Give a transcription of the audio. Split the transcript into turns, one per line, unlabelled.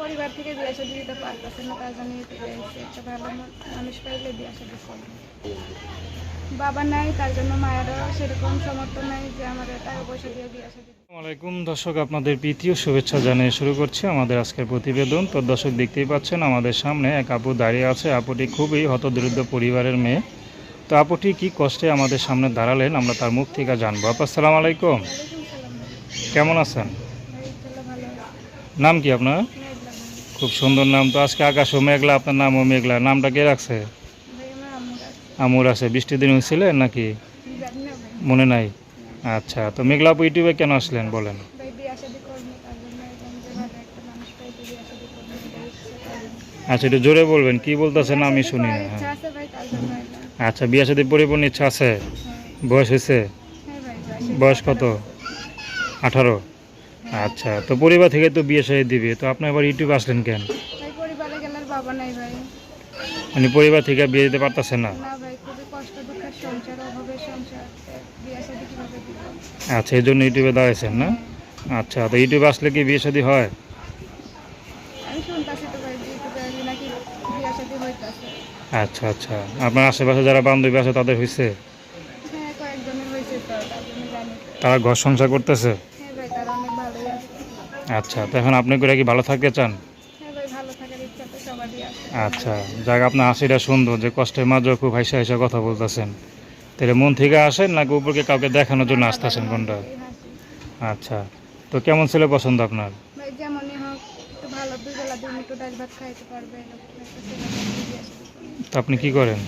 পরিবার থেকে বিয়ে শাদী দিতে পারতেছে না, তার জন্য ইউটিউবে এসে একটা ভালো মানুষ পাইলে বিয়ে শাদী করবে। বাবা নাই, তার জন্য মায়েরও সেরকম সমর্থন নাই যে আমাদের টাকা পয়সা দিয়ে বিয়ে শাদী।
আসসালামু আলাইকুম দর্শক, আপনাদের প্রীতীয় শুভেচ্ছা জানিয়ে শুরু করছি আমাদের আজকের প্রতিবেদন। তো দর্শক, দেখতেই পাচ্ছেন আমাদের সামনে এক আপু দাঁড়িয়ে আছে। আপুটি খুবই হতদরিদ্র পরিবারের মেয়ে। তো আপুটি কি কষ্টে আমাদের সামনে দাঁড়ালেন, আমরা তার মুখ থেকে জানবো। আপু আসসালামু আলাইকুম,
ওয়ালাইকুম সালাম ভাই।
কেমন আছেন?
ভাই তাহলে ভালো আছে।
নাম কি আপনার?
মেঘলা ভাই।
খুব সুন্দর নাম। তো আজকে আকাশও মেঘলা, আপনার নামও মেঘলা। নামটা কে রাখছে?
ভাই আমার আম্মু আছে।
আমুর আছে। বৃষ্টির দিন হয়েছিলেন নাকি?
জানি না ভাই।
মনে নাই?
না।
আচ্ছা, তো মেঘলা আপু ইউটিউবে কেন আসলেন বলেন?
ভাই বিয়ে শাদী করবো, তার জন্য একদম যে ভালো একটা মানুষ পাইতে বিয়ে শাদী করবো, এটাই ইচ্ছে তার জন্য।
আচ্ছা, একটু জোরে বলবেন, কি বলতেছেন
বিয়ে
আমি
শাদী
শুনি
করার
না।
ইচ্ছা
হ্যাঁ,
আছে ভাই, তার জন্য এলাম।
আচ্ছা, বিয়ে সাথে পরিপূর্ণ ইচ্ছা আছে।
হ্যাঁ।
বয়স হয়েছে?
হ্যাঁ ভাই,
বয়স কত? 18।
হ্যাঁ।
আচ্ছা, তো পরিবার থেকে তো বিয়ে সাথে দিবে, তো আপনি আবার ইউটিউবে আসলেন কেন?
ভাই পরিবারে গেলে আর বাবা নাই ভাই।
মানে পরিবার থেকে বিয়ে দিতে পারতেছেন না?
না ভাই, খুবই কষ্ট দুঃখের সংসার, অভাবের সংসার, বিয়ে শাদী কিভাবে দিব?
আচ্ছা, এই জন্য ইউটিউবে দাঁড়াইছেন না?
হ্যাঁ।
আচ্ছা, তো ইউটিউবে আসলে কি বিয়ে শাদী হয়?
আমি শুনতেছি তো ভাই, ইউটিউবে নাকি বিয়ে শাদী হইতাছে।
আচ্ছা আচ্ছা, আপনার আশেপাশে যারা বান্ধবী আছে তাদের হয়েছে?
হ্যাঁ, কয়েকজনের হয়েছে তো, তার জন্য জানি তো।
তারা ঘর সংসার করতেছে?
হ্যাঁ ভাই, তারা অনেক ভালোই আছে।
আচ্ছা, তো এখন আপনি করে কি ভালো থাকতে চান?
হ্যাঁ ভাই, ভালো থাকার ইচ্ছা তো সবারই আছে।
আচ্ছা, যাক, আপনার হাসিটা সুন্দর, যে কষ্টের মাঝেও খুব হাসি হাসি কথা বলতেছেন। তাহলে মন থেকে আসেন নাকি উপরকে কাউকে দেখানোর জন্য আসতেছেন, কোনটা?
এই হাসি।
আচ্ছা, তো কেমন ছেলে পছন্দ আপনার?
ভাই যেমনই হোক, একটু ভালো, দুই বেলা দুই মুঠো ডাল ভাত খাইতে পারবে এরকম একটা ছেলে হলে বিয়ে শাদী করবো।
তো আপনি কি করেন?